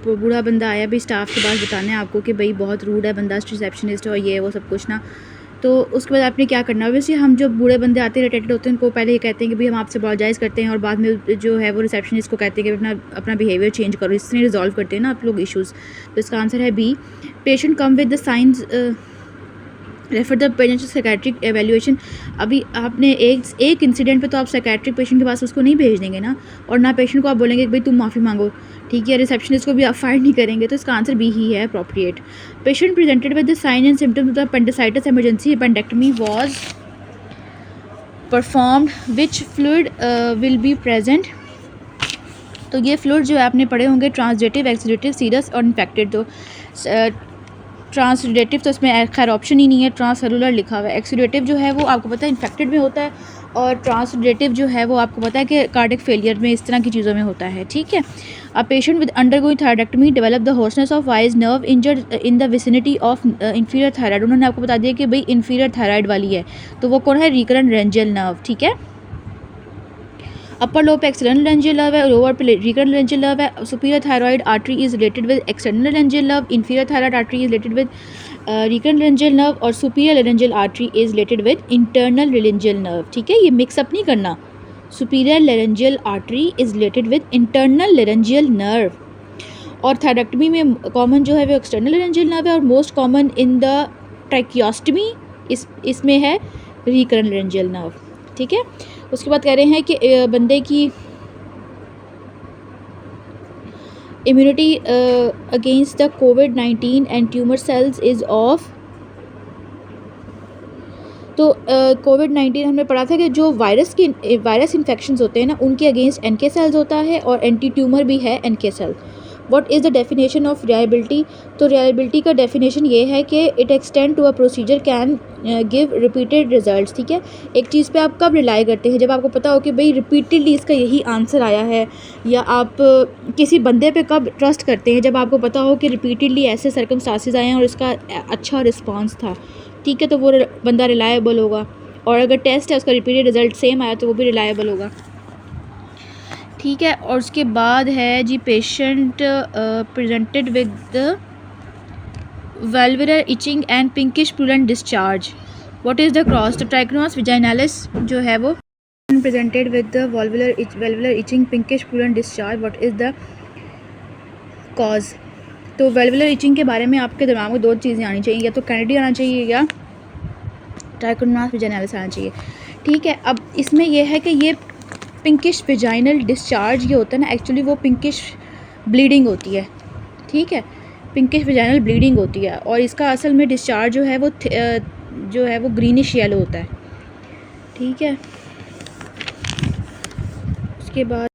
बूढ़ा बंदा आया भी स्टाफ के पास बताने आपको कि भाई बहुत रूड है बंदा, रिसेप्शनिस्ट और ये वो सब कुछ ना, तो उसके बाद आपने क्या करना है। वैसे हम जो बूढ़े बंदे आते हैं इरिटेटेड होते हैं उनको पहले ये कहते हैं कि भाई हम आपसे अपॉलोजाइज़ करते हैं, और बाद में जो है वो रिसेप्शनिस्ट को कहते हैं कि अपना अपना बिहेवियर चेंज करो। इससे रिजॉल्व करते हैं ना आप लोग इश्यूज़। तो इसका आंसर है B. Patient come with the signs refer the patient psychiatric evaluation. अभी आपने एक इंसिडेंट पे तो आप साइकेट्रिक पेशेंट के पास उसको नहीं भेज देंगे ना, और ना पेशेंट को आप बोलेंगे कि भाई तुम माफ़ी मांगो, ठीक है। रिसेप्शनिस्ट को भी आप फायर नहीं करेंगे। तो इसका आंसर बी ही है appropriate. Patient presented with the sign and symptoms of the appendicitis emergency appendectomy was performed, which fluid will be present. तो ये फ्लूइड जो है आपने पढ़े होंगे ट्रांसडेटिव, एक्सीडेटिव, सीरस और इन्फेक्टेड। तो ट्रांसडेटिव तो इसमें खैर ऑप्शन ही नहीं है, ट्रांससेलुलर लिखा हुआ है। एक्सीडेटिव जो है वो आपको पता है इन्फेक्टेड में होता है, और ट्रांसडेटिव जो है वो आपको पता है कि कार्डियक फेलियर में, इस तरह की चीज़ों में होता है, ठीक है। A patient with undergoing thyroidectomy develop the hoarseness of eyes nerve injured in the vicinity of inferior thyroid. उन्होंने आपको बता दिया कि भाई इंफीरियर थायराइड वाली है, तो वो कौन है, रिकरेंट रेंजियल नर्व, ठीक है। अपर लोब पे एक्सटर्नल रेंजियल नर्व है, लोअर पे रिकरेंट रेंजियल नर्व है। Superior thyroid artery is related with external laryngeal nerve, inferior thyroid artery is related with recurrent laryngeal nerve, और superior laryngeal artery is related with internal laryngeal nerve, ठीक है। ये mix up नहीं करना। Superior laryngeal artery is related with internal laryngeal nerve, और thyroidectomy में common जो है वो एक्सटर्नल लेरेंजियल नर्व है, और मोस्ट कॉमन इन द ट्रैकियोस्टमी इसमें है रिकरेंट लेरेंजियल नर्व, ठीक है। उसके बाद कह रहे हैं कि बंदे की immunity against the covid and tumour cells is of. तो कोविड-19 हमने पढ़ा था कि जो वायरस इन्फेक्शंस होते हैं ना, उनके अगेंस्ट एनके सेल्स होता है, और एंटी ट्यूमर भी है NK cell. What is the definition of reliability. तो रिलायबिलिटी का डेफिनेशन ये है कि it extend to a procedure can give repeated results, ठीक है। एक चीज़ पे आप कब रिलाई करते हैं, जब आपको पता हो कि भाई रिपीटेडली इसका यही आंसर आया है। या आप किसी बंदे पे कब ट्रस्ट करते हैं, जब आपको पता हो कि रिपीटेडली ऐसे सर्कमस्टांसेस आए हैं और इसका अच्छा रिस्पॉन्स था, ठीक है, तो वो बंदा रिलायबल होगा। और अगर टेस्ट है उसका रिपीटेड रिजल्ट सेम आया तो वो भी रिलायबल होगा, ठीक है। और उसके बाद है जी patient presented with vulvar itching and pinkish prudent discharge, what is the cause. तो ट्राइकोनोस विजाइनालिस जो है वो presented with vulvar itching pinkish prudent discharge, what is the cause. तो वेल्वुलर इचिंग के बारे में आपके दिमाग में दो चीज़ें आनी चाहिए, या तो कैनेडी आना चाहिए या ट्राइकोनोस विजाइनालिस आना चाहिए, ठीक है। अब इसमें यह है कि ये पिंकिश विजाइनल डिस्चार्ज ये होता है ना, एक्चुअली वो पिंकिश ब्लीडिंग होती है, ठीक है। पिंकिश विजाइनल ब्लीडिंग होती है, और इसका असल में डिस्चार्ज जो है वो ग्रीनिश येलो होता है, ठीक है। उसके बाद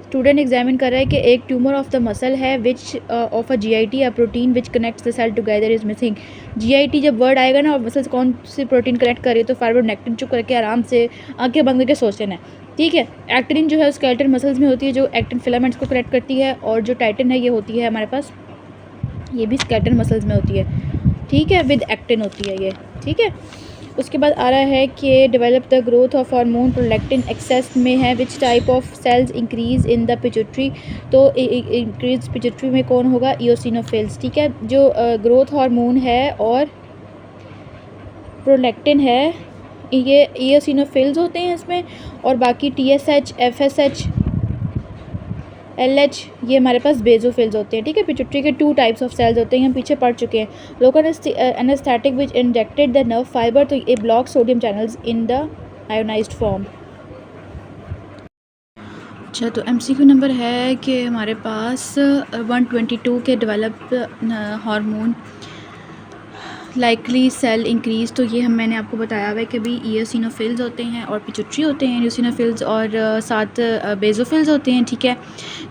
स्टूडेंट एग्जामिन कर रहा है कि एक ट्यूमर ऑफ द मसल है which of a GIT, a protein which connects the cell together is missing. GIT जब वर्ड आएगा ना, और मसल्स कौन सी प्रोटीन कनेक्ट कर रही है, तो फाइब्रोनेक्टिन चुप करके आराम से आंखें बंद करके सोचना है, ठीक है। एक्टिन जो है स्केलेटल मसल्स में होती है, जो एक्टिन फिलामेंट्स को कनेक्ट करती है, और जो टाइटिन है ये होती है हमारे पास, ये भी स्केलेटल मसल्स में होती है, ठीक है, विद एक्टिन होती है ये, ठीक है। उसके बाद आ रहा है कि develop the growth of hormone prolactin excess में है, which type of cells increase in the pituitary. तो इंक्रीज पिट्यूटरी में कौन होगा, इओसिनोफिल्स, ठीक है। जो ग्रोथ हार्मोन है और प्रोलैक्टिन है ये इओसिनोफिल्स होते हैं इसमें, और बाकी TSH, FSH, LH ये हमारे पास बेजोफिल्स होते हैं, ठीक है। पिट्यूटरी के 2 टाइप्स ऑफ सेल्स होते हैं, हम पीछे पढ़ चुके हैं। Local anaesthetic which injected the nerve fibre, तो ये block sodium channels in the ionised form. अच्छा, तो MCQ नंबर है कि हमारे पास 122 के develop hormone likely cell increase. तो ये मैंने आपको बताया हुआ है कि भी इओसिनोफिल्स होते हैं और पिट्यूटरी होते हैं इओसिनोफिल्स, और साथ बेजोफिल्स होते हैं, ठीक है।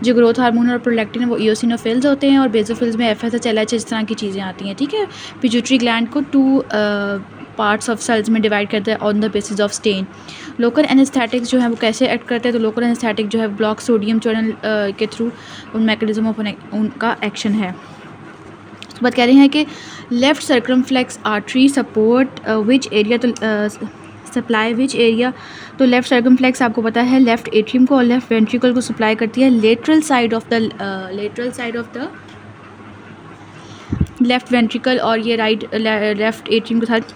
जो ग्रोथ हार्मोन और प्रोलैक्टिन है वो इओसिनोफिल्स होते हैं, और बेजोफिल्स में FSH, LH इस तरह की चीज़ें आती हैं, ठीक है। पिट्यूटरी ग्लैंड को 2 पार्ट्स ऑफ सेल्स में डिवाइड करते हैं on the basis of stain. Local anaesthetics जो है वो कैसे एक्ट करते हैं, तो लोकल एनेस्थेटिक जो है ब्लॉक सोडियम चैनल के थ्रू उन मैकेनिज्म ऑफ उनका एक्शन है। उसके बाद कह रहे हैं कि left circumflex artery support which area, तो सप्लाई विच एरिया, तो लेफ़्ट सर्कमफ्लेक्स आपको पता है लेफ़्ट एट्रियम को और लेफ़्ट वेंट्रिकल को सप्लाई करती है। Lateral side of the left ventricle और ये लेफ़्ट एट्रियम के साथ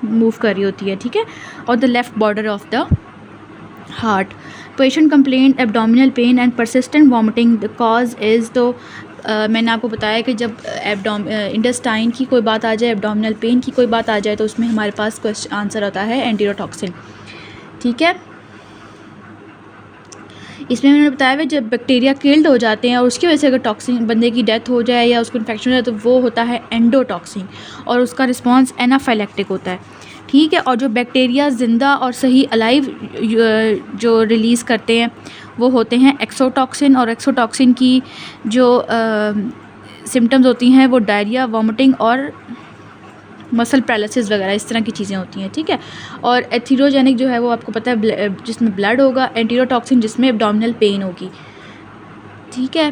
मूव कर रही होती है, ठीक है, और the left border of the heart. Patient complain abdominal pain and persistent vomiting, the cause is, तो मैंने आपको बताया कि जब इंटेस्टाइन की कोई बात आ जाए, एब्डोमिनल पेन की कोई बात आ जाए, तो उसमें हमारे पास आंसर आता है एंटीरोटॉक्सिन, ठीक है। इसमें मैंने बताया हुआ जब बैक्टीरिया किल्ड हो जाते हैं और उसकी वजह से अगर टॉक्सिन बंदे की डेथ हो जाए या उसको इन्फेक्शन हो जाए तो वो होता है एंडोटॉक्सिन और उसका रिस्पांस एनाफाइलेक्टिक होता है, ठीक है। और जो बैक्टीरिया ज़िंदा और सही अलाइव जो रिलीज़ करते हैं वो होते हैं एक्सोटॉक्सिन, और एक्सोटॉक्सिन की जो सिम्टम्स होती हैं वो डायरिया, वॉमिटिंग और मसल पैरालिसिस वगैरह इस तरह की चीज़ें होती हैं, ठीक है। और एथीरोजेनिक जो है वो आपको पता है जिसमें ब्लड होगा, एंटीरोटॉक्सिन जिसमें एब्डोमिनल पेन होगी, ठीक है।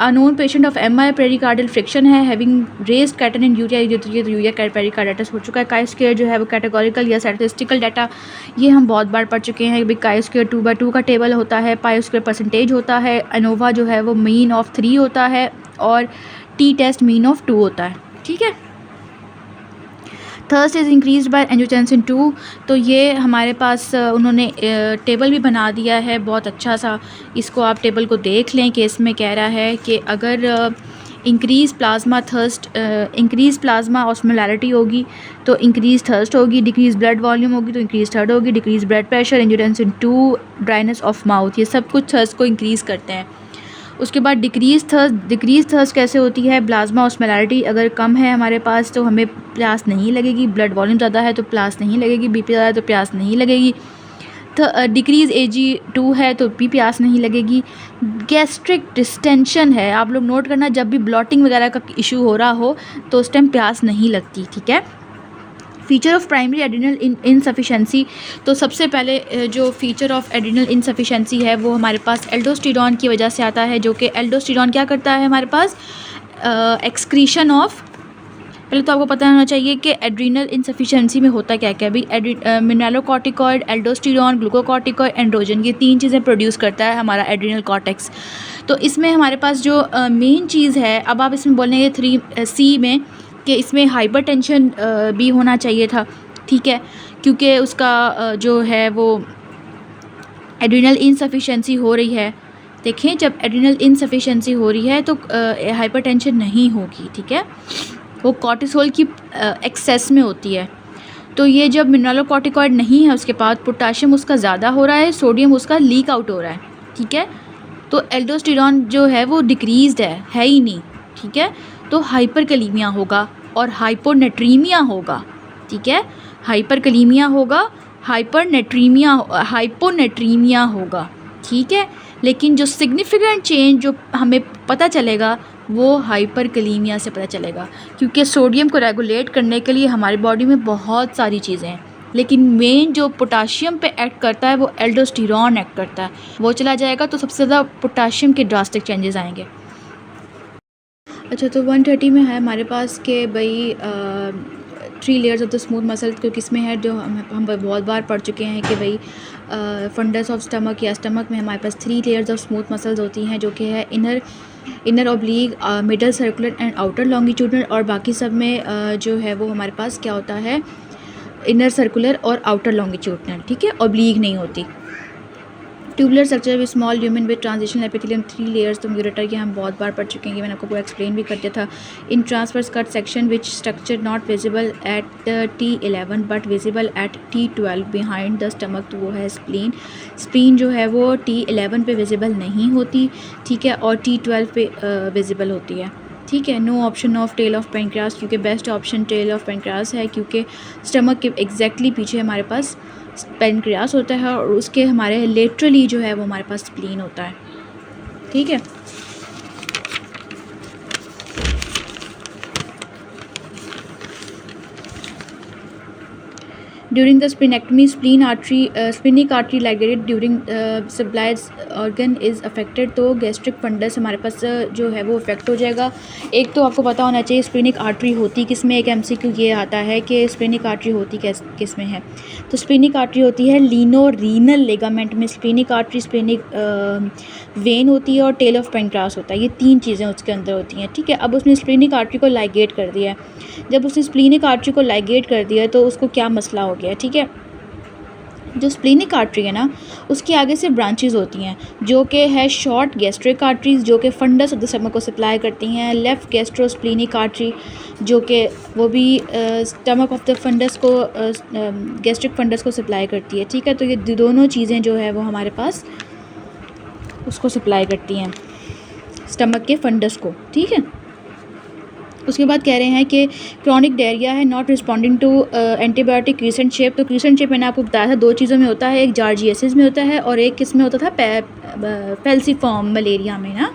A known patient of MI pericardial friction है, हैविंग रेज्ड कैटन इन यूरिया, यूरिया पेरिकार्डाइटिस हो चुका है। काई स्क्वायर जो है वो कैटेगोरिकल या स्टैटिस्टिकल डाटा, ये हम बहुत बार पढ़ चुके हैं। भाई काई स्क्वायर 2/2 का टेबल होता है, पाई स्क्वायर परसेंटेज होता है, एनोवा जो है वो मीन ऑफ 3 होता है और टी टेस्ट मीन ऑफ 2 होता है, ठीक है। Thirst is increase by angiotensin 2, तो ये हमारे पास उन्होंने टेबल भी बना दिया है बहुत अच्छा सा, इसको आप टेबल को देख लें कि इसमें कह रहा है कि अगर increase plasma thirst, increase plasma osmolarity होगी तो इंक्रीज़ थर्स्ट होगी, डिक्रीज़ ब्लड वॉल्यूम होगी तो इंक्रीज़ थर्ड होगी, decrease blood pressure, angiotensin 2, dryness of mouth, ये सब कुछ थर्स्ट को इंक्रीज़ करते हैं। उसके बाद डिक्रीज़ थर्स्ट कैसे होती है, प्लाज्मा ऑस्मोलैरिटी अगर कम है हमारे पास तो हमें प्यास नहीं लगेगी, ब्लड वॉल्यूम ज़्यादा है तो प्यास नहीं लगेगी, बीपी ज़्यादा है तो प्यास नहीं लगेगी, डिक्रीज़ AG2 है तो भी प्यास नहीं लगेगी। गैस्ट्रिक डिस्टेंशन है, आप लोग नोट करना, जब भी ब्लॉटिंग वगैरह का इशू हो रहा हो तो उस टाइम प्यास नहीं लगती, ठीक है। Feature of primary adrenal insufficiency, तो सबसे पहले जो फीचर ऑफ एड्रिनल इनसफिशेंसी है वो हमारे पास एल्डोस्टेरॉन की वजह से आता है, जो कि एल्डोस्टेरॉन क्या करता है हमारे पास, एक्सक्रीशन ऑफ, पहले तो आपको पता होना चाहिए कि एड्रिनल इनसफिशेंसी में होता क्या क्या है। मिनरलोकॉर्टिकॉइड, एल्डोस्टेरॉन, ग्लूकोकॉर्टिकॉइड, एंड्रोजन, ये 3 चीज़ें प्रोड्यूस करता है हमारा एड्रिनल कॉर्टेक्स। तो इसमें हमारे पास जो मेन चीज़ है, अब आप इसमें बोलेंगे 3C में कि इसमें हाइपरटेंशन भी होना चाहिए था, ठीक है, क्योंकि उसका जो है वो एड्रिनल इनसफिशेंसी हो रही है। देखें, जब एड्रिनल इनसफिशेंसी हो रही है तो हाइपरटेंशन नहीं होगी, ठीक है, वो कॉर्टिसोल की एक्सेस में होती है। तो ये जब मिनरलोकॉर्टिकॉइड नहीं है उसके पास, पोटाशियम उसका ज़्यादा हो रहा है, सोडियम उसका लीक आउट हो रहा है, ठीक है, तो एल्डोस्टेरॉन जो है वो डिक्रीज़ड है ही नहीं, ठीक है, तो हाइपरकलीमिया होगा और हाइपोनेट्रीमिया होगा, ठीक है, हाइपरकलीमिया होगा, हाइपोनेट्रीमिया होगा, ठीक है। लेकिन जो सिग्निफिकेंट चेंज जो हमें पता चलेगा वो हाइपरकलीमिया से पता चलेगा, क्योंकि सोडियम को रेगुलेट करने के लिए हमारी बॉडी में बहुत सारी चीज़ें हैं, लेकिन मेन जो पोटाशियम पे एक्ट करता है वो एल्डोस्टेरॉन एक्ट करता है, वो चला जाएगा तो सबसे ज़्यादा पोटाशियम के ड्रास्टिक चेंजेस आएंगे। अच्छा, तो 130 में है हमारे पास कि भाई 3 layers of the smooth muscle, क्योंकि इसमें है जो हम बहुत बार पढ़ चुके हैं कि भाई फंडस ऑफ स्टमक या स्टमक में हमारे पास 3 लेयर्स ऑफ स्मूथ मसल्स होती हैं, जो कि है inner oblique, middle circular and outer longitudinal, और बाकी सब में जो है वो हमारे पास क्या होता है, इनर सर्कुलर और आउटर लॉन्गिट्यूडनल, ठीक है, ऑब्लिक नहीं होती। Tubular structure with small lumen with transitional epithelium 3 layers, तो म्यूरेटर के हम बहुत बार पढ़ चुके हैं, मैंने आपको पूरा एक्सप्लेन भी कर दिया था। In transverse cut section which structure not visible at T11 but visible at T12 behind the stomach, तो वो है स्प्लीन। स्प्लीन जो है वो T11 पे विजिबल नहीं होती, ठीक है, और T12 पे विजिबल होती है, ठीक है। No option of tail of pancreas, क्योंकि best option tail of pancreas है, क्योंकि स्टमक के एग्जैक्टली पीछे हमारे पास पेनक्रियास होता है और उसके हमारे लेटरली जो है वो हमारे पास स्प्लीन होता है, ठीक है। During the splenectomy splenic artery ligated during supplies organ is affected, तो गैस्ट्रिक फंडस हमारे पास जो है वो अफेक्ट हो जाएगा। एक तो आपको पता होना चाहिए स्प्लीनिक आर्टरी होती किस में, एक एमसीक्यू ये आता है कि स्प्लीनिक आर्टरी होती किस में है। तो स्प्लीनिक आर्टरी होती है लीनो रीनल लिगामेंट में, स्प्लीनिक आर्टरी स्प्लीनिक वेन होती है और टेल ऑफ पेनक्रास होता है, ये 3 चीज़ें उसके अंदर होती हैं, ठीक है। अब उसने स्प्लीनिक आर्टरी को लाइगेट कर दिया है। जब उसने स्प्लीनिक आर्टरी को लाइगेट कर दिया तो उसको क्या मसला हो गया, ठीक है। जो स्प्लीनिक आर्टरी है ना, उसकी आगे से ब्रांचेस होती हैं जो कि है शॉर्ट गैस्ट्रिक आर्टरीज जो कि फंडस ऑफ द स्टमक को सप्लाई करती हैं, लेफ़्ट गैस्ट्रो स्प्लीनिक आर्टरी जो कि वो भी स्टमक ऑफ द फंडस को गैस्ट्रिक फंडस को सप्लाई करती है, ठीक है। तो ये दोनों चीज़ें जो है वो हमारे पास उसको सप्लाई करती हैं स्टमक के फंडस को, ठीक है। उसके बाद कह रहे हैं कि क्रॉनिक डायरिया है not responding to antibiotic crescent shape. तो क्रीसेंट शेप मैंने आपको बताया था 2 चीज़ों में होता है, एक जार्जियासिस में होता है और एक किस में होता था, फेल्सिफॉर्म मलेरिया में ना,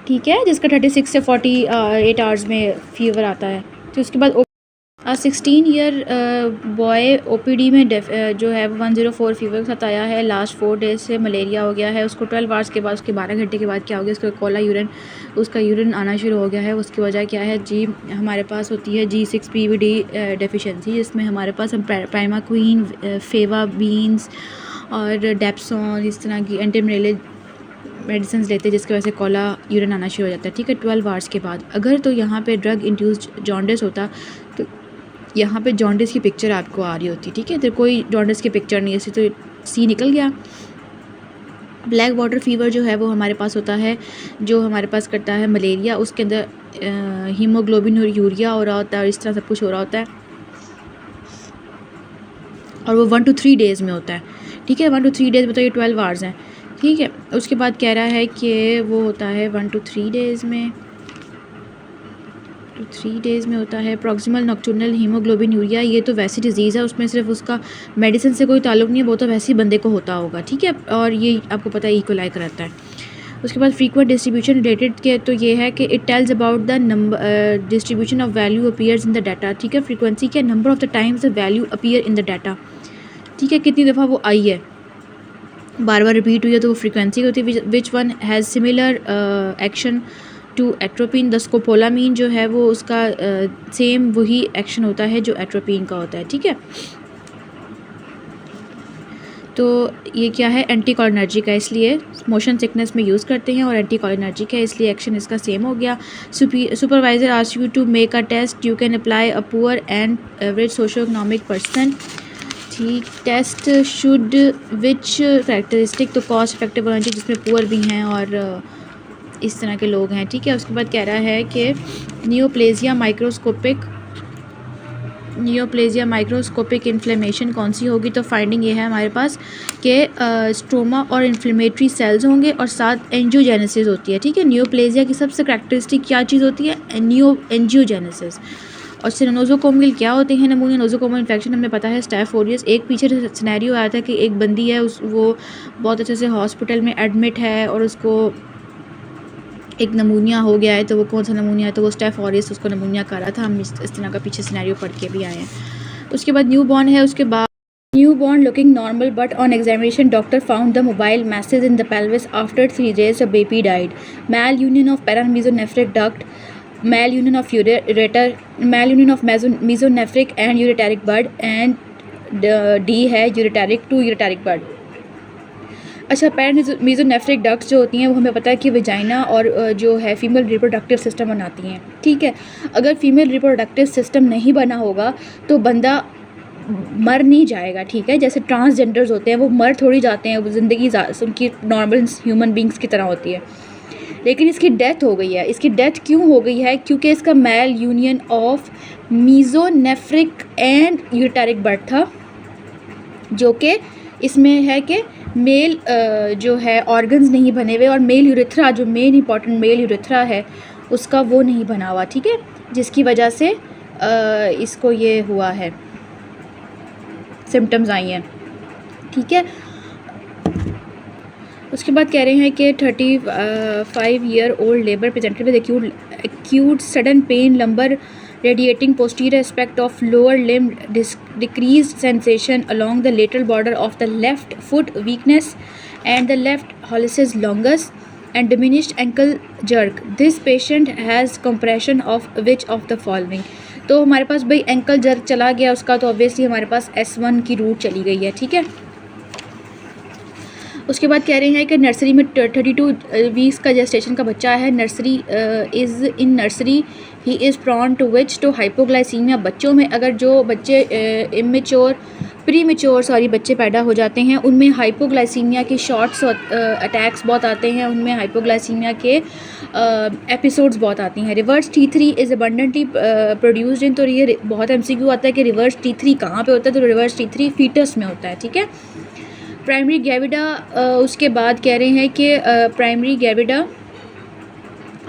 ठीक है, जिसका 36 से 48 आवर्स में फीवर आता है। तो उसके बाद 16 ईयर बॉय ओपीडी में जो है 104 फीवर के साथ आया है, लास्ट 4 डेज से मलेरिया हो गया है उसको। 12 आवर्स के बाद, उसके 12 घंटे के बाद क्या हो गया, उसका कोला यूरिन, उसका यूरिन आना शुरू हो गया है। उसकी वजह क्या है जी, हमारे पास होती है G6PD डेफिशिएंसी, जिसमें हमारे पास हम प्राइमाक्विन, फेवा बीन्स और डेप्सोन इस तरह की एंटी मलेरियल मेडिसिन लेते हैं, जिसकी वजह से कोला यूरिन आना शुरू हो जाता है, ठीक है, 12 आवर्स के बाद। अगर तो यहाँ पे ड्रग इंड्यूस्ड जॉन्डिस होता तो यहाँ पे जॉन्डिस की पिक्चर आपको आ रही होती, ठीक है। तो कोई जॉन्डिस की पिक्चर नहीं है, इसी तो सी निकल गया। ब्लैक वाटर फीवर जो है वो हमारे पास होता है, जो हमारे पास करता है मलेरिया, उसके अंदर हीमोग्लोबिन और यूरिया हो रहा होता है और इस तरह सब कुछ हो रहा होता है, और वो 1 to 3 डेज़ में होता है, ठीक है। 1 to 3 डेज़ में, तो ये 12 आवर्स हैं, ठीक है। उसके बाद कह रहा है कि वो होता है 1 to 3 डेज़ में, 3 डेज़ में होता है। प्रॉक्सिमल नॉक्टर्नल हीमोग्लोबिन यूरिया, ये तो वैसी डिजीज़ है, उसमें सिर्फ उसका मेडिसिन से कोई ताल्लुक़ नहीं है, वो तो वैसे ही बंदे को होता होगा, ठीक है। और ये आपको पता है इक्वलाई कराता है। उसके बाद फ्रीक्वेंट डिस्ट्रीब्यूशन रिलेटेड के, तो ये है कि it tells about the number distribution of value appears in the data, ठीक है। फ्रीक्वेंसी के number of the times the value appear in the data, ठीक है, कितनी दफ़ा वो आई है, बार बार रिपीट हुई है, तो वो फ्रीक्वेंसी होती है। Which one has similar action to atropine, the scopolamine जो है वो उसका सेम वही एक्शन होता है जो एट्रोपिन का होता है, ठीक है। तो ये क्या है, एंटी कोलिनर्जिक है, इसलिए मोशन सिकनेस में यूज़ करते हैं, और एंटी कोलिनर्जिक है इसलिए एक्शन इसका सेम हो गया। Supervisor ask you to make a test, you can apply a poor and average socio economic person, ठीक। टेस्ट शुड विच करेक्टरिस्टिक, तो कॉस्ट इफेक्टिव होना चाहिए जिसमें पुअर भी हैं और इस तरह के लोग हैं, ठीक है। उसके बाद कह रहा है कि नियोप्लेजिया माइक्रोस्कोपिक इन्फ्लेमेशन कौन सी होगी, तो फाइंडिंग ये है हमारे पास कि स्ट्रोमा और इन्फ्लेमेटरी सेल्स होंगे और साथ एंजियोजेनेसिस होती है, ठीक है। नियोप्लेजिया की सबसे करेक्टरिस्टिक क्या चीज़ होती है, एंजियोजेनेसिस। और नोज़ोकोमियल क्या होते हैं, नमूनिया नोज़ोकोमियल इन्फेक्शन हमें पता है, स्टाफ ऑरियस। एक पीछे सिनेरियो आया था कि एक बंदी है वो बहुत अच्छे से हॉस्पिटल में एडमिट है और उसको एक नमूनिया हो गया है, तो वो कौन सा नमूनिया है, तो वो स्टाफ ऑरियस उसको नमूनिया कर रहा था। हम इस तरह का पीछे सिनेरियो पढ़ के भी आए हैं। उसके बाद न्यू बॉर्न है, उसके बाद newborn looking normal but on examination doctor found the mobile message in the pelvis after 3 days a baby died. Malunion of paramesonephric duct, malunion of ureter, malunion of mesonephric and ureteric bud, and D है ureteric to यूरेटेरिक बड। अच्छा, पैरामीजोनेफ्रिक ducts जो होती हैं वो हमें पता है कि वजाइना और जो है फीमेल रिप्रोडक्टिव सिस्टम बनाती हैं, ठीक है। अगर फीमेल रिप्रोडक्टिव सिस्टम नहीं बना होगा तो बंदा मर नहीं जाएगा, ठीक है। जैसे ट्रांसजेंडर्स होते हैं वो मर थोड़ी जाते हैं, वो ज़िंदगी उनकी नॉर्मल ह्यूमन बींग्स की तरह होती है, लेकिन इसकी डेथ हो गई है। इसकी डेथ क्यों हो गई है, क्योंकि इसका malunion of mesonephric and ureteric bud था, जो कि इसमें है कि मेल जो है ऑर्गन्स नहीं बने हुए, और मेल यूरेथ्रा जो मेन इंपॉर्टेंट मेल यूरेथ्रा है उसका वो नहीं बना हुआ, ठीक है, जिसकी वजह से इसको ये हुआ है, सिम्टम्स आई हैं, ठीक है। उसके बाद कह रहे हैं कि 35 year old labour presented with acute sudden pain, lumbar radiating posterior aspect of lower limb, decreased sensation along the lateral border of the left foot, weakness and the left hallucis longus, and diminished ankle jerk. This patient has compression of which of the following? तो हमारे पास भाई ankle jerk चला गया उसका, तो obviously हमारे पास S1 की root चली गई है, ठीक है। उसके बाद कह रहे हैं कि नर्सरी में 32 वीक्स का जेस्टेशन का बच्चा है, nursery is in nursery, he is prone to which, to hypoglycaemia. बच्चों में अगर जो बच्चे इमेच्योर प्रीमेच्योर बच्चे पैदा हो जाते हैं उनमें हाइपोग्लाइसीमिया के शॉर्ट्स अटैक्स बहुत आते हैं, उनमें हाइपोग्लाइसीमिया के एपिसोड्स बहुत आती हैं। Reverse T3 is abundantly produced in, तो ये बहुत MCQ आता है कि रिवर्स T3 कहाँ पे होता है, तो रिवर्स T3 फीटस में होता है, ठीक है। प्राइमरी गैविडा, उसके बाद कह रहे हैं कि primary gravida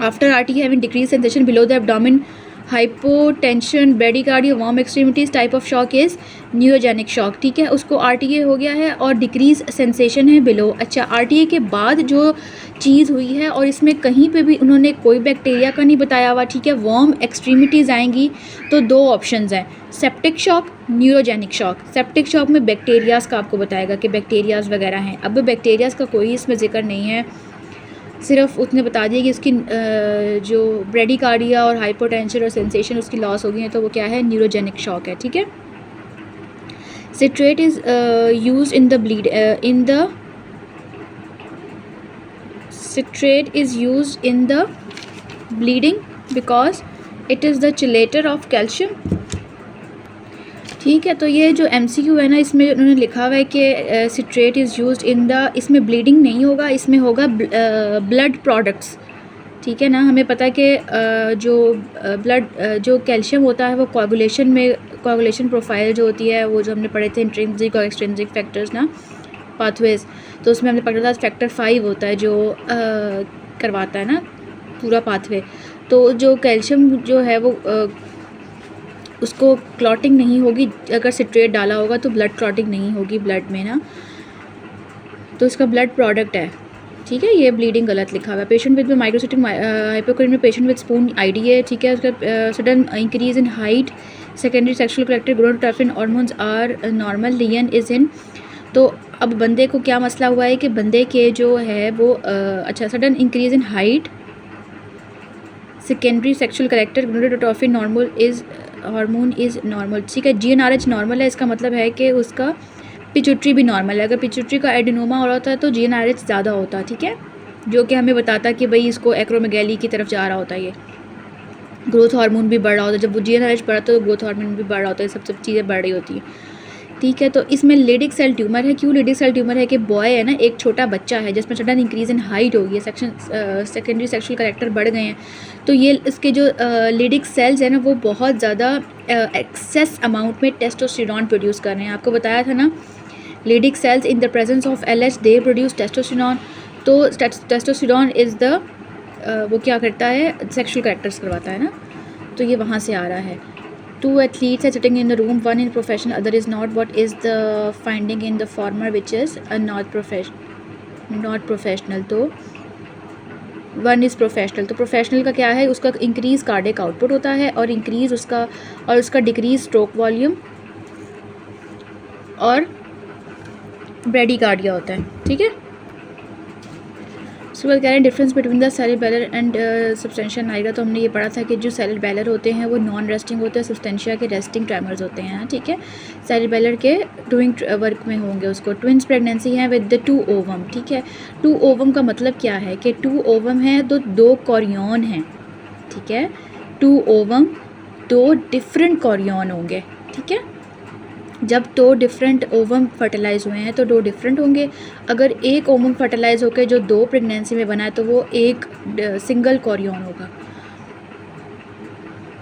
after RTA having decrease sensation below the abdomen, hypotension, bradycardia, warm extremities, type of shock is neurogenic shock, ठीक है। उसको RTA हो गया है और डिक्रीज सेंसेशन है बिलो। अच्छा, RTA के बाद जो चीज़ हुई है और इसमें कहीं पे भी उन्होंने कोई बैक्टीरिया का नहीं बताया हुआ, ठीक है। वार्म एक्सट्रीमिटीज़ आएंगी तो दो ऑप्शंस हैं, septic shock, neurogenic shock. Septic shock में बैक्टीरियाज़ का आपको बताएगा कि बैक्टीरियाज़ वगैरह हैं। अब बैक्टीरियाज़ का कोई इसमें जिक्र नहीं है, सिर्फ उसने बता दिया कि इसकी जो ब्रेडिकार्डिया और हाइपोटेंशन और सेंसेशन उसकी लॉस हो गई है, तो वो क्या है, न्यूरोजेनिक शॉक है, ठीक है। Citrate is used in the bleed in the citrate is used in the bleeding because it is the chelator of calcium, ठीक है। तो ये जो MCQ है ना, इसमें उन्होंने लिखा हुआ है कि citrate is used in the, इसमें ब्लीडिंग नहीं होगा, इसमें होगा ब्लड प्रोडक्ट्स, ठीक है ना। हमें पता है कि जो ब्लड जो कैल्शियम होता है वो कोagulation में, कोagulation प्रोफाइल जो होती है वो जो हमने पढ़े थे इंट्रिंसिक और एक्सट्रिंसिक फैक्टर्स ना, पाथवेज, तो उसमें हमने पढ़ा था फैक्टर 5 होता है जो करवाता है ना पूरा पाथवे। तो जो कैल्शियम जो है वो उसको क्लॉटिंग नहीं होगी, अगर सिट्रेट डाला होगा तो ब्लड क्लॉटिंग नहीं होगी ब्लड में ना, तो इसका ब्लड प्रोडक्ट है, ठीक है। ये ब्लीडिंग गलत लिखा हुआ है। Patient with microcytic hypochromia, patient with spoon IDA, ठीक है। उसका sudden increase in height, secondary sexual character, gonadotropin hormones are normal, lean is in. तो अब बंदे को क्या मसला हुआ है कि बंदे के जो है वो अच्छा, sudden increase in height, secondary sexual character, gonadotropin normal is hormone is normal, ठीक है। GnRH नॉर्मल है, इसका मतलब है कि उसका पिट्यूटरी भी नॉर्मल है। अगर पिट्यूटरी का एडिनोमा हो रहा होता है तो GnRH ज़्यादा होता है, ठीक है, जो कि हमें बताता है कि भाई इसको एक्रोमेगैली की तरफ जा रहा होता है। ये ग्रोथ हार्मोन भी बढ़ रहा होता है, जब वो GnRH बढ़ा तो ग्रोथ हार्मोन भी बढ़ रहा होता है, सब चीज़ें बढ़ रही होती हैं, ठीक है। तो इसमें लिडिक सेल ट्यूमर है। क्यों लिडिक सेल ट्यूमर है कि बॉय है ना, एक छोटा बच्चा है जिसमें सडन इंक्रीज इन हाइट हो गई है, सेकेंडरी सेक्सुअल करेक्टर बढ़ गए हैं, तो ये इसके जो लिडिक सेल्स हैं ना वो बहुत ज़्यादा एक्सेस अमाउंट में टेस्टोस्टेरॉन प्रोड्यूस कर रहे हैं। आपको बताया था ना, Leydig cells in the presence of LH they produce testosterone. तो टेस्टोस्टेरॉन इज़ द वो क्या करता है, सेक्सुअल करेक्टर्स करवाता है ना, तो ये वहाँ से आ रहा है। 2 athletes are sitting in the room, one in professional, other is not. What is the finding in the former, which is not professional? तो वन इज़ प्रोफेशनल। तो प्रोफेशनल का क्या है, उसका इंक्रीज़ कार्डिक आउटपुट होता है और इंक्रीज़ उसका डिक्रीज स्ट्रोक वॉल्यूम और ब्रेडिकार्डिया होता है, ठीक है। उसके बाद कह रहे हैं difference between the cerebellar and substantia Niagara. तो हमने ये पढ़ा था कि जो सेरेबेलर होते हैं वो नॉन रेस्टिंग होते हैं, सब्सटेंशिया के रेस्टिंग ट्रेमर्स होते हैं, ठीक है। सेरेबेलर के डूइंग वर्क में होंगे उसको। ट्विंस प्रेगनेंसी है विद द 2 ओवम, ठीक है। 2 ओवम का मतलब क्या है कि 2 ओवम है तो 2 कॉरियन हैं, ठीक है। 2 ओवम 2 डिफरेंट कॉरियन होंगे, ठीक है। जब 2 डिफरेंट ओवम फर्टिलाइज हुए हैं तो 2 डिफरेंट होंगे। अगर एक ओवम फर्टिलाइज होकर जो 2 प्रेगनेंसी में बना है तो वो एक सिंगल कॉरियन होगा।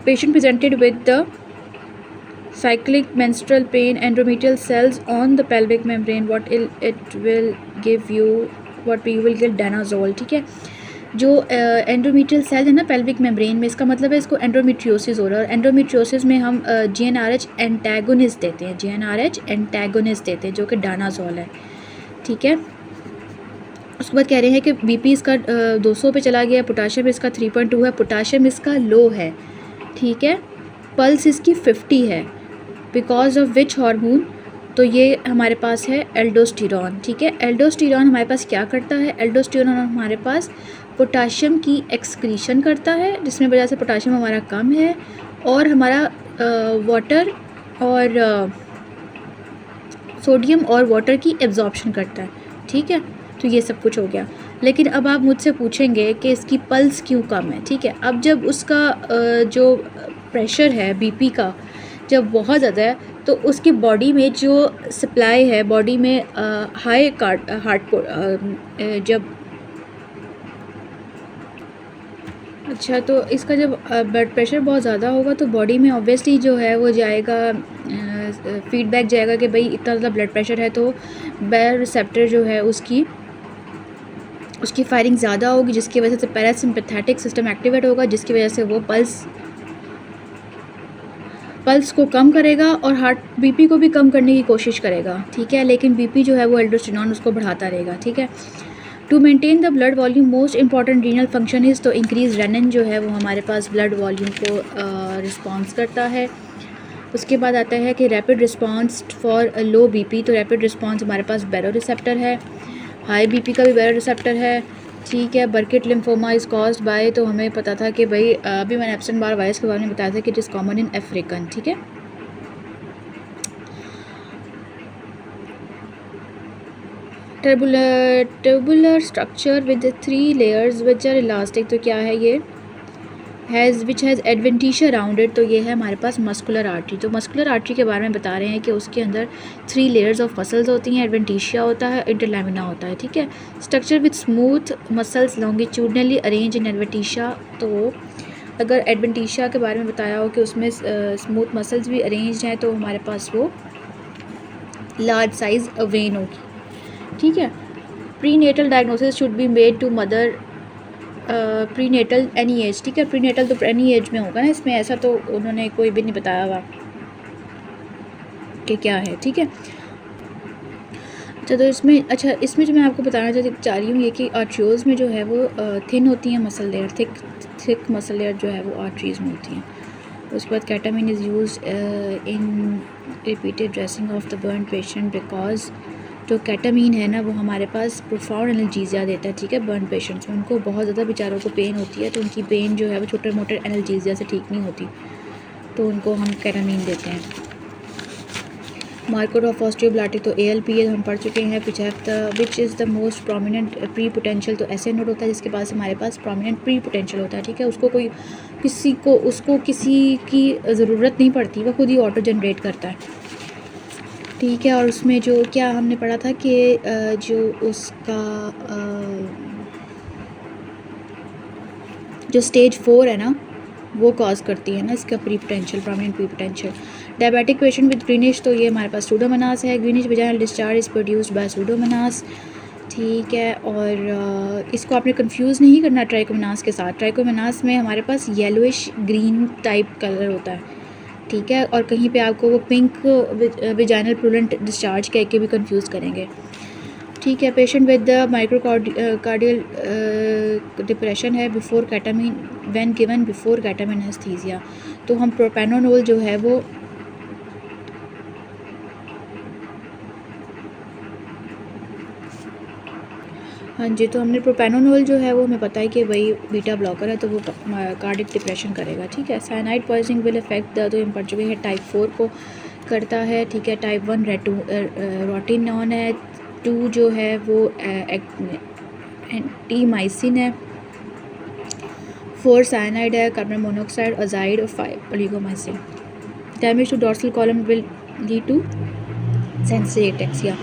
Patient presented with the cyclic menstrual pain, endometrial cells on the pelvic membrane, what it will give you, what you will give danazol, ठीक है। जो एंडोमेट्रियल सेल है ना पेल्विक मेम्ब्रेन में, इसका मतलब है इसको एंडोमेट्रियोसिस हो रहा है। और एंडोमेट्रियोसिस में हम GnRH एंटागोनिस्ट देते हैं, GnRH एंटागोनिस्ट देते हैं जो कि डायनाजोल है, ठीक है। उसके बाद कह रहे हैं कि BP इसका 200 पे चला गया, पोटाशियम इसका 3.2 है, पोटाशियम इसका लो है, ठीक है। पल्स इसकी 50 है, बिकॉज ऑफ विच हार्मोन, तो ये हमारे पास है एल्डोस्टेरॉन। ठीक है, एल्डोस्टेरॉन हमारे पास क्या करता है, एल्डोस्टेरॉन हमारे पास पोटाशियम की एक्सक्रीशन करता है, जिसमें वजह से पोटाशियम हमारा कम है, और हमारा वाटर और सोडियम और वाटर की एब्जॉर्प्शन करता है। ठीक है, तो ये सब कुछ हो गया। लेकिन अब आप मुझसे पूछेंगे कि इसकी पल्स क्यों कम है। ठीक है, अब जब उसका जो प्रेशर है बीपी का जब बहुत ज़्यादा है, तो उसकी बॉडी में जो सप्लाई है, बॉडी में हाई हार्ट जब अच्छा, तो इसका जब ब्लड प्रेशर बहुत ज़्यादा होगा तो बॉडी में ऑब्वियसली जो है वो जाएगा, फीडबैक जाएगा कि भाई इतना ज़्यादा ब्लड प्रेशर है, तो बैर रिसेप्टर जो है उसकी फायरिंग ज़्यादा होगी, जिसकी वजह से पैरासिम्पैथेटिक सिस्टम एक्टिवेट होगा, जिसकी वजह से वो पल्स को कम करेगा और हार्ट बीपी को भी कम करने की कोशिश करेगा। ठीक है, लेकिन बीपी जो है वो एल्डोस्टेरॉन उसको बढ़ाता रहेगा। ठीक है, to maintain the blood volume most important renal function is, तो इंक्रीज रेनिन जो है वो हमारे पास ब्लड वॉल्यूम को रिस्पॉन्स करता है। उसके बाद आता है कि rapid response for low BP, तो रैपिड रिस्पॉन्स हमारे पास बैरो रिसेप्टर है, हाई बीपी का भी बैरो रिसेप्टर है। ठीक है, Burkitt lymphoma is caused by, तो हमें पता था कि भाई अभी मैंने एप्सन बार वायरस के बारे में बताया था कि it is common in African. ठीक है, tubular structure with 3 layers which are elastic, तो क्या है ये, which has adventitia around it, तो ये है हमारे पास मस्कुलर आर्टरी। तो मस्कुलर आर्टरी के बारे में बता रहे हैं कि उसके अंदर 3 लेयर्स ऑफ मसल्स होती हैं, एडवेंटिशिया होता है, इंटरलैमिना होता है। ठीक है, structure with smooth muscles longitudinally arrange in adventitia, तो अगर एडवेंटिशिया के बारे में बताया हो कि उसमें स्मूथ मसल्स भी अरेंज हैं, तो हमारे पास वो लार्ज साइज वेन होगी। ठीक है, prenatal diagnosis should be made to mother prenatal any age. ठीक है, प्री नेटल तो एनी एज में होगा ना, इसमें ऐसा तो उन्होंने कोई भी नहीं बताया हुआ कि क्या है। ठीक है, अच्छा, तो इसमें जो मैं आपको बताना चाह रही हूँ ये कि आर्ट्रियोज़ में जो है वो थिन होती हैं muscle layer, thick muscle layer जो है वो आर्टरीज़ में होती हैं। उसके बाद ketamine is used in repeated dressing of the burn patient, because जो कैटामीन है ना वो हमारे पास प्रोफाउंड एनाल्जेसिया देता है। ठीक है, बर्न पेशेंट्स में उनको बहुत ज़्यादा बेचारों को पेन होती है, तो उनकी पेन जो है वो छोटे मोटे एनाल्जेसिया से ठीक नहीं होती, तो उनको हम कैटामीन देते हैं। मार्कर ऑफ ऑस्टियोब्लास्टिक, तो ALPA हम पढ़ चुके हैं। Which is the most prominent pre potential, तो ऐसे नोट होता है जिसके पास हमारे पास प्रोमिनेंट प्री पोटेंशियल होता है। ठीक है, उसको किसी की ज़रूरत नहीं पड़ती, वो खुद ही ऑटो जनरेट करता है। ठीक है, और उसमें जो क्या हमने पढ़ा था कि जो उसका जो स्टेज 4 है ना वो कॉज करती है ना इसका pre potential, prominent pre potential. Diabetic patient with greenish, तो ये हमारे पास सूडोमोनास है। Greenish vaginal discharge is produced by Pseudomonas. ठीक है, और इसको आपने कंफ्यूज नहीं करना ट्राइकोमोनास के साथ। ट्राइकोमोनास में हमारे पास येलोइश ग्रीन टाइप कलर होता है। ठीक है, और कहीं पे आपको वो पिंक वेजाइनल प्रूलेंट डिस्चार्ज कह के भी कंफ्यूज करेंगे। ठीक है, patient with the myocardial depression है before ketamine, when given before ketamine anaesthesia, तो हम प्रोपेनोनोल जो है वो हाँ जी, तो हमने प्रोपेनोनोल जो है वो हमें पता है कि भाई बीटा ब्लॉकर है, तो वो कार्डिक डिप्रेशन करेगा। ठीक है, cyanide poisoning will effect the, तो हम पढ़ चुके हैं टाइप 4 को करता है। ठीक है, टाइप 1 रोटिनॉन है, 2 जो है वो एंटीमाइसिन है, 4 साइनाइड है, कार्बन मोनोऑक्साइड, अजाइड, और 5 oligomycin. Damage to dorsal column will lead to sensory ataxia.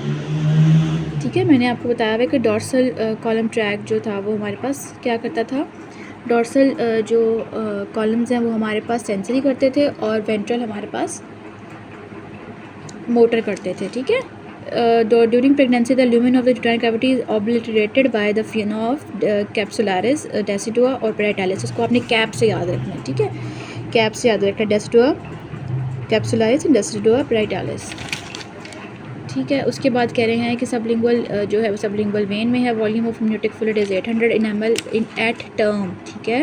ठीक है, मैंने आपको बताया हुआ कि डॉर्सल कॉलम ट्रैक जो था वो हमारे पास क्या करता था, डॉर्सल जो कॉलम्स हैं वो हमारे पास सेंसरी करते थे, और वेंट्रल हमारे पास मोटर करते थे। ठीक है, during pregnancy the lumen of the uterine cavity is obliterated by the fusion of capsularis, decidua और पेराइटालिस। इसको आपने कैप से याद रखना है। ठीक है, कैप से याद रखना है, डेसिडुआ कैप्सुलारिस, डेसिडुआ पेराइटालिस। ठीक है, उसके बाद कह रहे हैं कि सबलिंगुअल जो है वो सबलिंगुअल वेन में है। Volume of amniotic fluid is 800 ml in at term. ठीक है,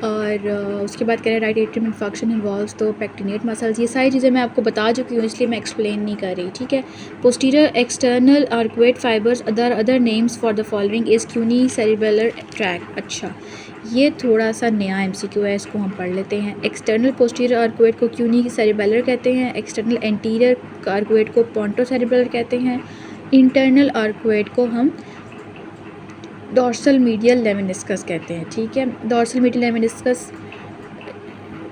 और उसके बाद कह रहे हैं राइट एट्रियम फंक्शन इन्वॉल्व्स तो पेक्टिनेट मसल्स, ये सारी चीज़ें मैं आपको बता चुकी हूँ इसलिए मैं एक्सप्लेन नहीं कर रही, ठीक है। Posterior external arcuate fibres other names for the following is cuneo cerebellar tract. अच्छा, ये थोड़ा सा नया एमसीक्यू है, इसको हम पढ़ लेते हैं। एक्सटर्नल पोस्टीरियर आर्कुएट को क्यूनी सेरिबेलर कहते हैं। एक्सटर्नल एंटीरियर आर्कुएट को पोंटो सेरिबेलर कहते हैं। इंटरनल आर्कुएट को हम डॉर्सल मीडियल लेमिनिस्कस कहते हैं, ठीक है। डॉर्सल मीडियल लेमिनिस्कस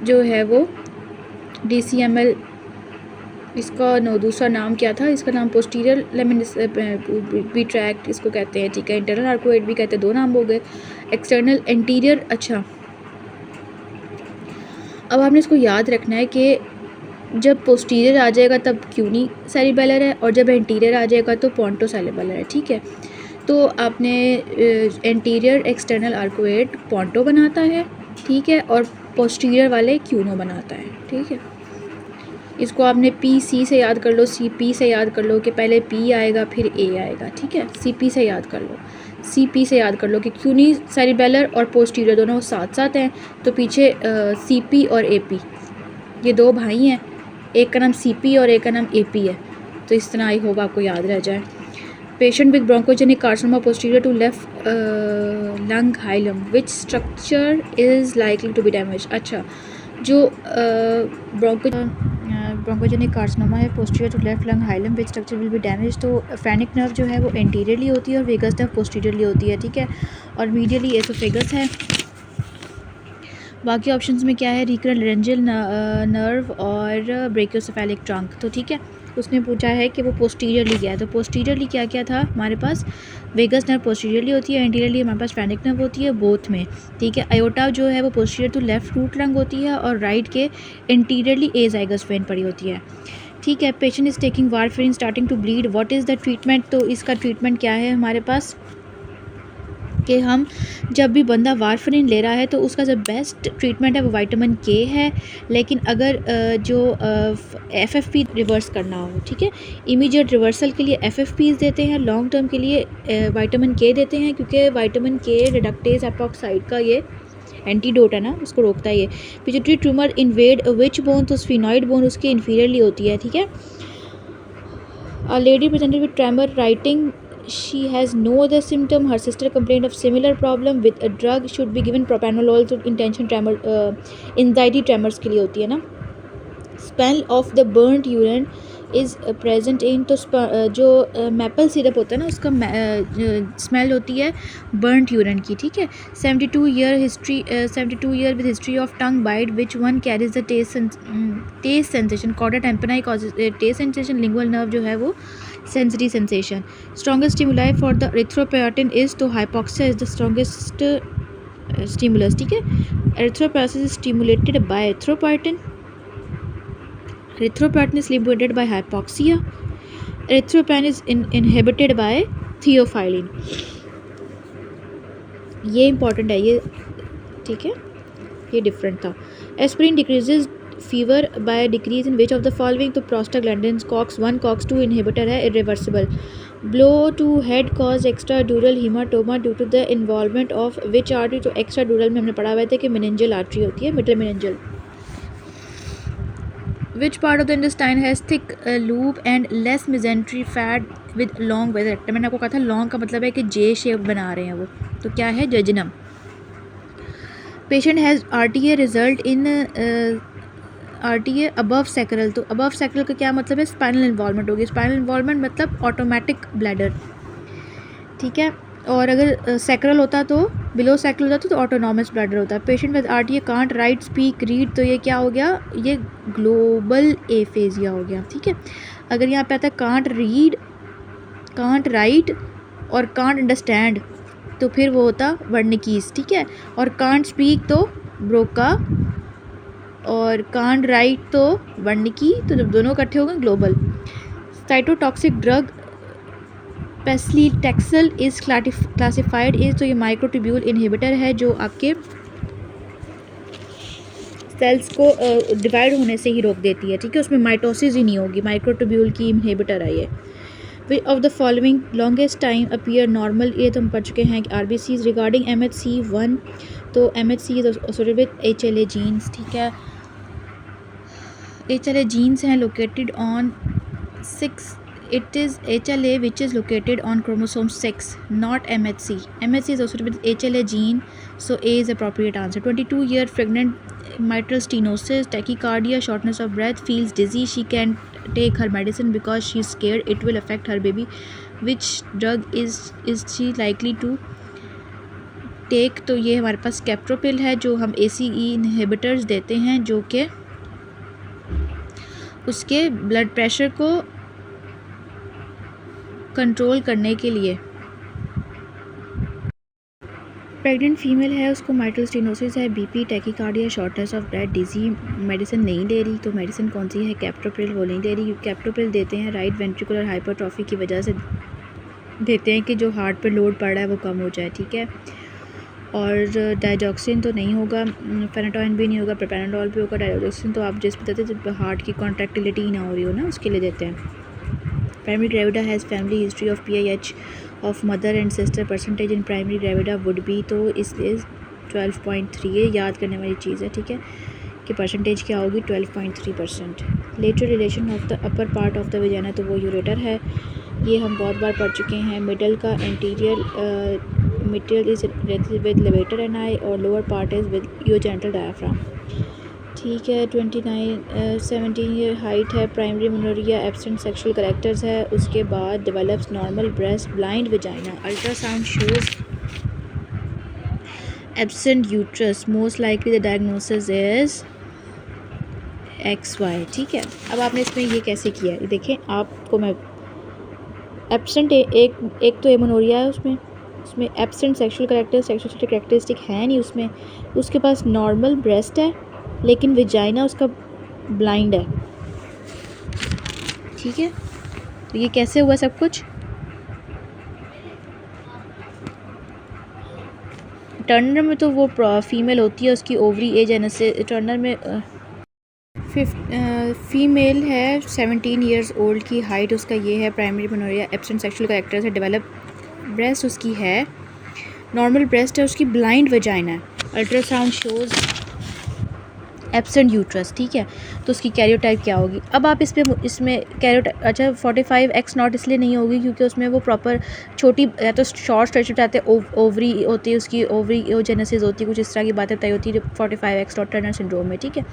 जो है वो DCML, इसका दूसरा नाम क्या था, इसका नाम पोस्टीरियर लेमिनिस बी ट्रैक्ट इसको कहते हैं, ठीक है। इंटरनल आर्कुएट भी कहते हैं, दो नाम हो गए। एक्सटर्नल एंटीरियर, अच्छा अब आपने इसको याद रखना है कि जब पोस्टीरियर आ जाएगा तब क्यूनी सेरिबेलर है और जब एंटीरियर आ जाएगा तो पोंटो सेरिबेलर है, ठीक है। तो आपने एंटीरियर एक्सटर्नल आर्कुएट पोंटो बनाता है, ठीक है, और पोस्टीरियर वाले क्यूनो बनाता है, ठीक है। इसको आपने PC से याद कर लो, CP से याद कर लो कि पहले P आएगा फिर A आएगा, ठीक है। CP से याद कर लो, CP से याद कर लो कि क्यूनी सेरिबेलर और पोस्टीरियर दोनों साथ साथ हैं, तो पीछे CP और AP ये दो भाई हैं, एक का नाम CP और एक का नाम AP है। तो इस तरह आई होप आपको याद रह जाए। Patient with bronchogenic carcinoma posterior to left lung hilum, which structure is likely to be damage. अच्छा, जो ब्रोंकोजेनिक कार्सिनोमा है posterior to left lung hilum, which structure will be damage, तो फेनिक नर्व जो है वो एंटीरियरली होती है और वेगस नर्व पोस्टीरियरली होती है, ठीक है, और मीडियली एसोफेगस है। बाकी ऑप्शंस में क्या है, रिकरल रेंजल नर्व और ब्रेकियोसेफेलिक ट्रंक, तो ठीक है। उसने पूछा है कि वो पोस्टीरियरली क्या है, तो पोस्टीरियरली क्या क्या था हमारे पास, वेगस नर्व पोस्टीरियरली होती है, एंटीरियरली हमारे पास फेनिक नर्व होती है, बोथ में, ठीक है। आयोटा जो है वो posterior to left root lung होती है और राइट के एंटीरियरली ए जाइगस वेन पड़ी होती है, ठीक है। Patient is taking warfarin starting to bleed, what is the treatment, तो इसका ट्रीटमेंट क्या है हमारे पास कि हम जब भी बंदा वारफरिन ले रहा है तो उसका जो बेस्ट ट्रीटमेंट है वो विटामिन K है, लेकिन अगर जो FFP रिवर्स करना हो, ठीक है, इमीडिएट रिवर्सल के लिए FFPs देते हैं, लॉन्ग टर्म के लिए विटामिन K देते हैं, क्योंकि विटामिन K रिडक्टेज एपॉक्साइड का ये एंटीडोट है ना, उसको रोकता है ये। पिट्यूटरी ट्यूमर इन्वेड विच बोन, तो स्फिनॉइड बोन उसके इन्फीरियरली होती है, ठीक है। A lady presented with tremor writing she has no other symptom, her sister complained of similar problem with a drug should be given propranolol to intention tremor, anxiety tremors के लिए होती है ना। smell of the burnt urine is present in, तो जो maple syrup होता है ना उसका स्मेल होती है बर्नट यूरिन की, ठीक है। 72 year with history of tongue bite, which one carries the taste sensation, chorda tympani causes taste sensation, lingual nerve जो है वो sensory sensation। strongest stimuli for the erythropoietin is, तो hypoxia is the strongest stimulus, ठीक है। erythropoiesis is stimulated by erythropoietin, erythropoietin is stimulated by hypoxia, erythropoietin is inhibited by theophylline। ये important है ये, ठीक है, ये डिफरेंट था। Aspirin decreases fever by decrease in which of the following, तो प्रोस्टाग्लैंडिन्स COX-1 COX-2 इनहिबिटर है, irreversible. Blow to head cause extra dural haematoma due to the involvement of which artery, तो extra dural में हमने पढ़ा हुआ था कि मेनिंजल artery होती है, middle meningeal. Which part of the intestine has thick loop and less mesentery fat with long weather rectum, मैंने आपको कहा था लॉन्ग का मतलब है कि J शेप बना रहे हैं वो, तो क्या है, jejunum. Patient has RTA result in RTA above sacral, तो अबव सैक्रल का क्या मतलब है, स्पाइनल इन्वॉल्वमेंट होगी, स्पाइनल इन्वॉल्वमेंट मतलब ऑटोमेटिक ब्लैडर, ठीक है। और अगर सैक्रल होता तो बिलो सैक्रल होता तो ऑटोनॉमस ब्लैडर होता है। Patient with RTA can't right speak read, तो ये क्या हो गया, ये ग्लोबल एफेजिया हो गया, ठीक है। अगर यहाँ पे आता है कांट रीड, कांट राइट और कांट अंडरस्टैंड, तो फिर वो होता वर्निकीज, ठीक है। और कांट स्पीक तो ब्रोका और कांट राइट तो वर्निकी, तो जब दोनों इकट्ठे हो गए global. Cytotoxic drug paclitaxel is classified is, तो ये माइक्रोट्यूब्यूल इनहिबिटर है जो आपके सेल्स को डिवाइड होने से ही रोक देती है, ठीक है, उसमें माइटोसिस ही नहीं होगी, माइक्रोट्यूब्यूल की इनहिबिटर है ये। विच of the following longest time appear normal, ये तो हम पढ़ चुके हैं कि RBCs रिगार्डिंग MHC1, तो MHC is associated with HLA genes, ठीक है। HLA जीन्स हैं located on 6, it is HLA which is located on chromosome 6, not MHC. MHC is associated with HLA gene, so A is appropriate answer. 22-year pregnant, mitral stenosis, tachycardia, shortness of breath, feels dizzy. She can take her medicine because she's scared it will affect her baby. Which drug is she likely to take? तो ये हमारे पास कैप्टोपिल है जो हम ACE inhibitors देते हैं जो कि उसके ब्लड प्रेशर को कंट्रोल करने के लिए। प्रेग्नेंट फीमेल है, उसको माइट्रल स्टेनोसिस है, BP, tachycardia, shortness of breath, dizzy, medicine नहीं ले रही, तो मेडिसिन कौन सी है? कैप्टोप्रिल वो नहीं ले रही। कैप्टोप्रिल देते हैं राइट वेंट्रिकुलर हाइपरट्रॉफी की वजह से देते हैं कि जो हार्ट पर लोड पड़ रहा है वो कम हो जाए, ठीक है। और डाइजॉक्सिन तो नहीं होगा, फेनाटोइन भी नहीं होगा, प्रोपेनाडोल भी होगा। डाइजॉक्सिन तो आप जिस बताते जब हार्ट की कॉन्ट्रैक्टिलिटी ही ना हो रही हो ना, उसके लिए देते हैं। Primary gravida has family history of PIH of mother and sister. Percentage in primary gravida would be, तो इस 12.3 है, याद करने वाली चीज़ है, ठीक है, कि परसेंटेज क्या होगी 12.3%। Lateral relation of the upper part of the वेजाना, तो वो यूरेटर है, ये हम बहुत बार पढ़ चुके हैं। मिडल का anterior middle is with levator and eye, और lower part is with urogenital diaphragm, ठीक है। 17 ईयर हाइट है, primary menorrhoea, absent sexual characters है, उसके बाद develops normal breast, blind vagina, ultrasound shows absent uterus, most likely the diagnosis is XY, ठीक है। अब आपने इसमें ये कैसे किया है देखें, आपको मैं एब्सेंट एक तो एमोनोरिया है, उसमें एब्सेंट सेक्सुअल करेक्टरिस्टिक है नहीं उसमें, उसके पास नॉर्मल ब्रेस्ट है लेकिन विजाइना उसका ब्लाइंड है, ठीक है। तो ये कैसे हुआ सब कुछ? टर्नर में तो वो फीमेल होती है, उसकी ओवरी एज एन से टर्नर में फीमेल है, 17 ईयर्स ओल्ड की हाइट उसका ये है, primary menorrhoea, absent sexual characters है, डेवलप ब्रेस्ट उसकी है, नॉर्मल ब्रेस्ट है, उसकी ब्लाइंड वजाइना है, अल्ट्रासाउंड शोज एब्सेंट यूट्रस, ठीक है। तो उसकी कैरियोटाइप क्या होगी? अब आप इसमें कैरियोटाइप, अच्छा 45X नॉट इसलिए नहीं होगी क्योंकि उसमें वो प्रॉपर छोटी या तो शॉर्ट स्ट्रेचड आते हैं, ओवरी होती है उसकी, ओवरी ओजेनेसिस होती है, कुछ इस तरह की बातें बताई होती है 45X नॉट टर्नर सिंड्रोम में, ठीक है।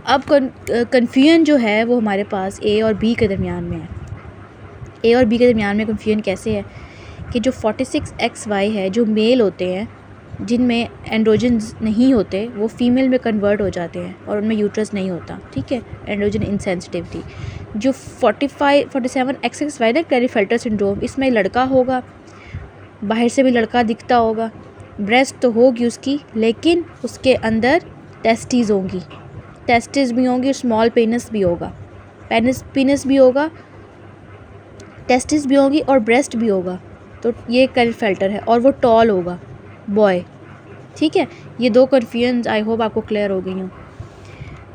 अब कन्फ्यूजन जो है वो हमारे पास A और B के दरमियान में है। A और B के दरमियान में कन्फ्यूजन कैसे है कि जो 46XY है, जो मेल होते हैं जिनमें एंड्रोजन्स नहीं होते, वो फीमेल में कन्वर्ट हो जाते हैं और उनमें यूट्रस नहीं होता, ठीक है, एंड्रोजन इनसेंसिटिविटी। जो 47XXY ना क्लैरीफिल्टर सिंड्रोम, इसमें लड़का होगा, बाहर से भी लड़का दिखता होगा, ब्रेस्ट तो होगी उसकी लेकिन उसके अंदर टेस्टिस होंगी, टेस्टिस भी होंगी, स्मॉल पेनिस भी होगा, पेनिस भी होगा, टेस्टिस भी होगी और ब्रेस्ट भी होगा, तो ये क्लैरीफिल्टर है और वो टॉल होगा बॉय, ठीक है। ये दो कन्फ्यूजन आई होप आपको क्लियर हो गई हूँ।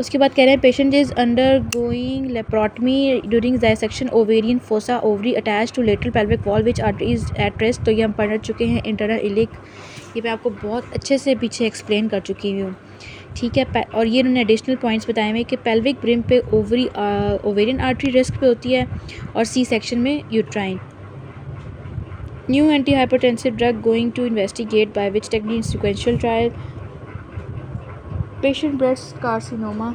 उसके बाद कह रहे हैं patient is undergoing laparotomy during dissection ovarian fossa ovary attach to lateral pelvic wall which artery is at rest, तो ये हम पढ़ चुके हैं इंटरनल इलिक, ये मैं आपको बहुत अच्छे से पीछे एक्सप्लेन कर चुकी हूँ, ठीक है। और ये उन्होंने एडिशनल पॉइंट्स बताए हुए कि पेल्विक ब्रिम पे ओवेरियन आर्टरी रिस्क पे होती है और सी सेक्शन में uterine. New antihypertensive drug going to investigate by which technique in sequential trial. Patient breast carcinoma.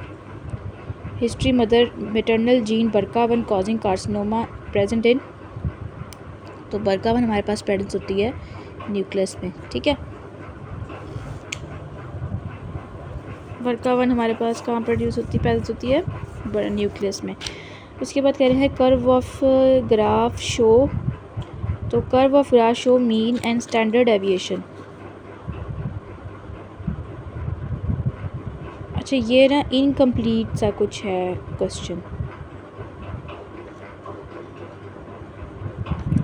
History mother maternal gene BRCA1 causing carcinoma present in. तो BRCA1 हमारे पास presence होती है nucleus में, ठीक है। BRCA1 हमारे पास कहाँ प्रोड्यूस होती है, प्रेजेंस होती है बड़ा न्यूक्लियस में। उसके बाद कह रहे हैं कर्व ऑफ ग्राफ शो, तो curve of graph show mean and standard deviation. अच्छा ये ना इनकम्प्लीट सा कुछ है क्वेश्चन,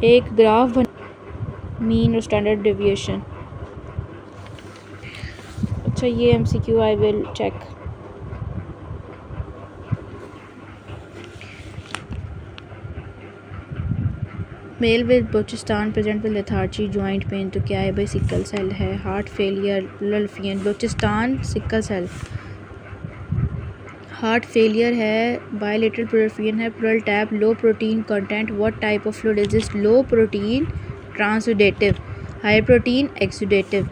एक ग्राफ मीन और स्टैंडर्ड डेविएशन। अच्छा ये MCQ I will check. Male with Balochistan present with lethargy joint pain, तो क्या है भाई, सिकल सेल है। हार्ट फेलियर लल्फियन Balochistan sickle cell, heart failure है। बायलेटरल प्रोरफियन है। Pleural tap, low protein content, what type of fluid is this, low protein transudative, high protein exudative.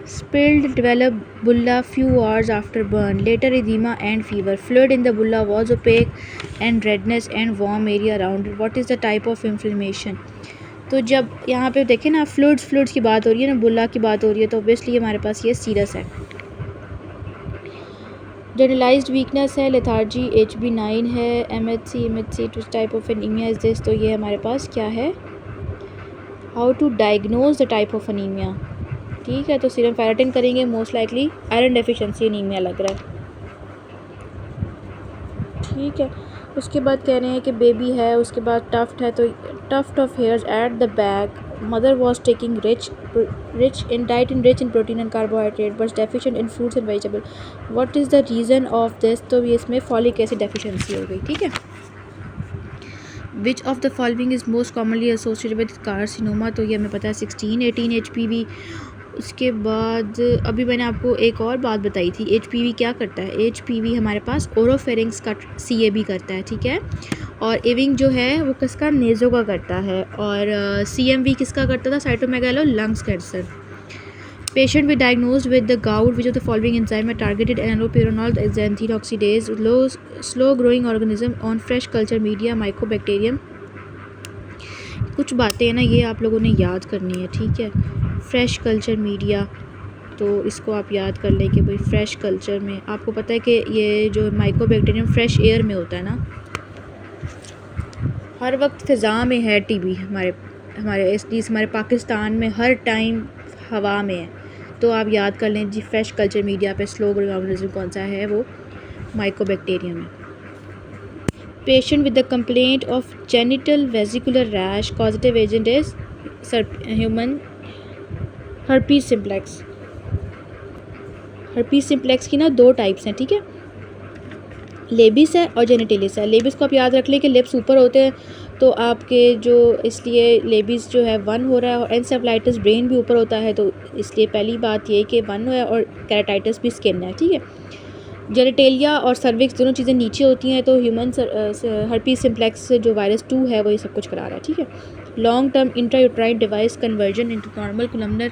Spilled develop bulla few hours after burn. Later edema and fever. Fluid in the bulla was opaque and redness and warm area around it. What is the type of inflammation? तो जब यहाँ पे देखें ना fluids की बात हो रही है ना, बुल्ला की बात हो रही है, तो ऑब्वियसली हमारे पास ये सीरस है। जनरलाइज्ड वीकनेस है, लेथार्जी HB9 है, MHC two type of anaemia is this, तो ये हमारे पास क्या है, how to diagnose the type of anaemia. ठीक है, तो सीरम फेरेटिन करेंगे, most likely iron deficiency anaemia लग रहा है। ठीक है, उसके बाद कह रहे हैं कि बेबी है, उसके बाद टफ्ट है, तो tuft of hairs at the back, mother was taking rich in protein and carbohydrate but deficient in fruits and vegetable, what is the reason of this, तो ये इसमें फॉलिक एसिड डेफिशिएंसी हो गई। ठीक है, which of the following is most commonly associated with carcinoma, तो ये हमें पता है 16-18 HPV। उसके बाद अभी मैंने आपको एक और बात बताई थी, HPV क्या करता है, HPV हमारे पास ओरोफेरिंग्स का CAB करता है। ठीक है, और एविंग जो है वो किसका, नेज़ो का करता है, और CMV किसका करता था, cytomegalo lungs cancer. Patient with diagnosed with the gout, which of the following enzyme targeted allopurinol xanthine oxidase, slow growing organism on fresh culture media mycobacterium. कुछ बातें हैं ना, ये आप लोगों ने याद करनी है। ठीक है, फ्रेश कल्चर मीडिया, तो इसको आप याद कर लें कि भाई फ्रेश कल्चर में आपको पता है कि ये जो माइकोबैक्टीरियम फ्रेश एयर में होता है ना, हर वक्त फ़िज़ा में है TB, हमारे पाकिस्तान में हर टाइम हवा में है, तो आप याद कर लें जी फ्रेश कल्चर मीडिया पे स्लो ग्रोइंग ऑर्गेनिज्म कौन सा है, वो माइकोबैक्टीरियम है। Patient with the complaint of genital vesicular rash, causative agent is human herpes simplex. Herpes simplex की ना 2 टाइप्स हैं। ठीक है, लेबिस है और जेनिटिलिस है। लेबिस को आप याद रख लें कि लिप्स ऊपर होते हैं, तो आपके जो इसलिए लेबिस जो है 1 हो रहा है, और एंसेफलाइटिस ब्रेन भी ऊपर होता है, तो इसलिए पहली बात ये कि 1 है, और कैराटाइटिस भी स्किन है। ठीक है, जेनिटेलिया और सर्विक्स दोनों चीज़ें नीचे होती हैं, तो ह्यूमन हर्पीज सिम्प्लेक्स जो वायरस 2 है वो ये सब कुछ करा रहा है। ठीक है, long term intrauterine device conversion into normal columnar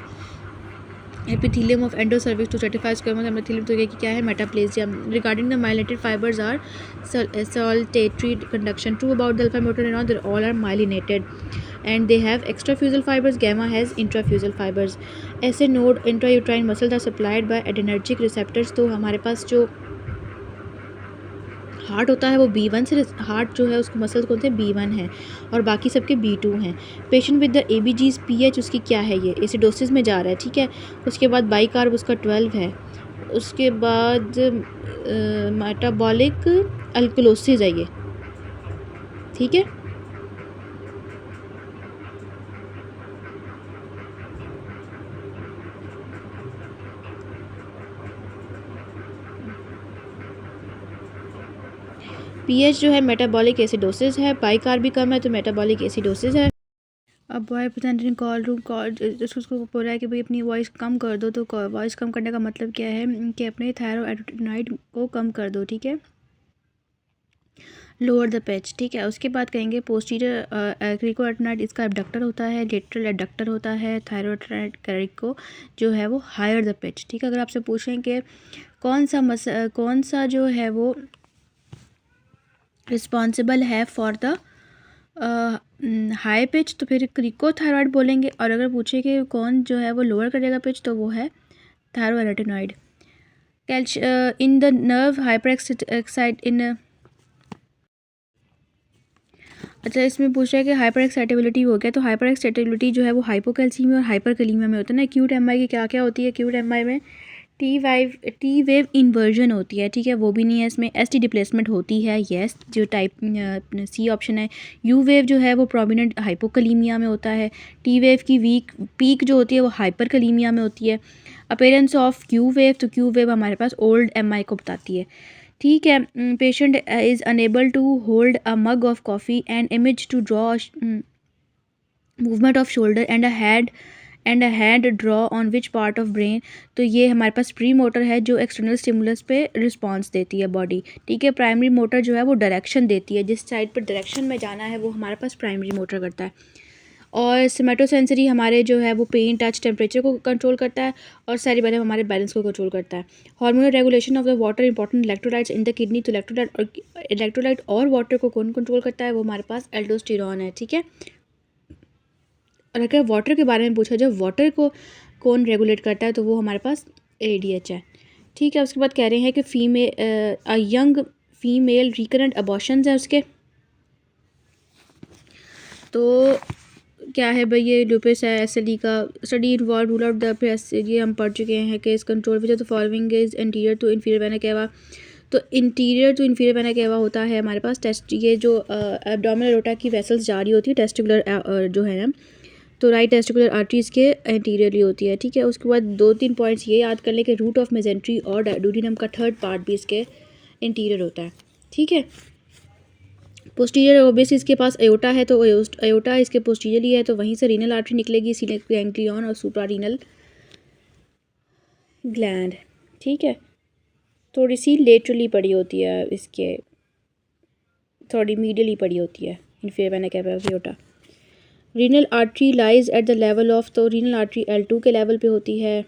epithelium of endocervix to certified squamous epithelium, तो ये क्या है, metaplasia. Regarding the myelinated fibres are saltatory conduction, true about the alpha motor neuron, they all are myelinated and they have extrafusal fibers, gamma has intrafusal fibers। ऐसे node intrauterine muscles are supplied by adrenergic receptors, तो हमारे पास जो heart होता है वो B1 से, heart जो है उसको मसल्स कौन से B1 है, और बाकी सबके B2 हैं। Patient with the ABG's pH उसकी क्या है, ये एसिडोसिस में जा रहा है। ठीक है, उसके बाद बाइकार्ब उसका 12 है, उसके बाद मेटाबॉलिक अल्कलोसिस है ये। ठीक है, pH जो है मेटाबॉलिक एसिडोसिस है, बाइकार्ब भी कम है तो मेटाबॉलिक एसिडोसिस है। अब बॉय प्रेजेंट कॉल रूम उसको बोला है कि भाई अपनी वॉइस कम कर दो, तो वॉइस कम करने का मतलब क्या है कि अपने थायरोइड को कम कर दो। ठीक है, लोअर द पिच। ठीक है, उसके बाद कहेंगे पोस्टीरियर क्रिकोएटनाइड इसका एबडक्टर होता है, लेटरल एडक्टर होता है, थायरोइड क्रिको जो है वो हायर द पिच। ठीक है, अगर आपसे पूछें कि कौन सा जो है वो रिस्पॉन्सिबल है फॉर द हाई पिच, तो फिर क्रिकोथायरॉयड बोलेंगे, और अगर पूछे कि कौन जो है वो लोअर करेगा पिच, तो वो है थायरोएरेटिनॉइड। In the nerve hyper excite in, अच्छा इसमें पूछ रहा है कि हाइपर एक्साइटेबिलिटी हो गया, तो हाइपर एक्साइटेबिलिटी जो है वो हाइपोकैल्सीमिया और हाइपरकैलीमिया में होता है ना। एक्यूट एमआई की क्या क्या होती है, एक्यूट एमआई में टी वेव इन्वर्जन होती है। ठीक है, वो भी नहीं है इसमें। एसटी डिप्लेसमेंट होती है, येस, जो टाइप सी ऑप्शन है। यू वेव जो है वो प्रोमिनेंट हाइपोकलीमिया में होता है। टी वेव की वीक पीक जो होती है वो हाइपरकलीमिया में होती है। अपेरेंस ऑफ क्यू वेव, तो क्यू वेव हमारे पास ओल्ड एमआई को बताती है। ठीक है। Patient is unable to hold a mug of coffee and image to draw movement of shoulder and a hand draw on which part of brain. तो ये हमारे पास प्री मोटर है जो एक्सटर्नल स्टिमुलस पे रिस्पॉन्स देती है बॉडी। ठीक है। प्राइमरी मोटर जो है वो डायरेक्शन देती है, जिस साइड पर डायरेक्शन में जाना है वो हमारे पास प्राइमरी मोटर करता है। और सोमैटोसेंसरी हमारे जो है वो पेन, टच, टेम्परेचर को कंट्रोल करता है। और सेरिबेलम हमारे बैलेंस को कंट्रोल करता है। Hormonal regulation of the water important electrolytes in the kidney. तो इलेक्ट्रोलाइट और वाटर को कौन कंट्रोल करता है? वो हमारे पास एल्डोस्टेरॉन है। ठीक है। और अगर वाटर के बारे में पूछा जाए वाटर को कौन रेगुलेट करता है, तो वो हमारे पास ADH है। ठीक है। उसके बाद कह रहे हैं कि यंग फीमेल रिकरेंट अबॉर्शंस हैं उसके। तो क्या है भाई, ये लूपस है SLE का। Study involve rule out the press, ये हम पढ़ चुके हैं कि इस control which the following is interior to inferior vena cava. तो इंटीरियर टू इन्फीरियर वेना केवा होता है हमारे पास टेस्ट, ये जो एब्डोमिनल एरोटा की वेसल्स जा रही होती है टेस्टिकुलर जो है ना, तो राइट टेस्टिकुलर आर्टरीज के इंटीरियरली होती है। ठीक है। उसके बाद 2-3 पॉइंट्स ये याद कर लें कि रूट ऑफ मेजेंट्री और डूडिनम का थर्ड पार्ट भी इसके इंटीरियर होता है। ठीक है। पोस्टीरियर ओबेसिस इसके पास अयोटा है, तो अयोटा इसके पोस्टीरियरली है, तो वहीं से रीनल आर्टरी निकलेगी, सीने गैंग्लियन और सुप्रारीनल ग्लैंड। ठीक है। थोड़ी सी लेटरली पड़ी होती है इसके, थोड़ी मीडियली पड़ी होती है inferior vena cava aorta. Renal artery lies at the level of, तो रीनल आर्टरी L2 के लेवल पे होती है।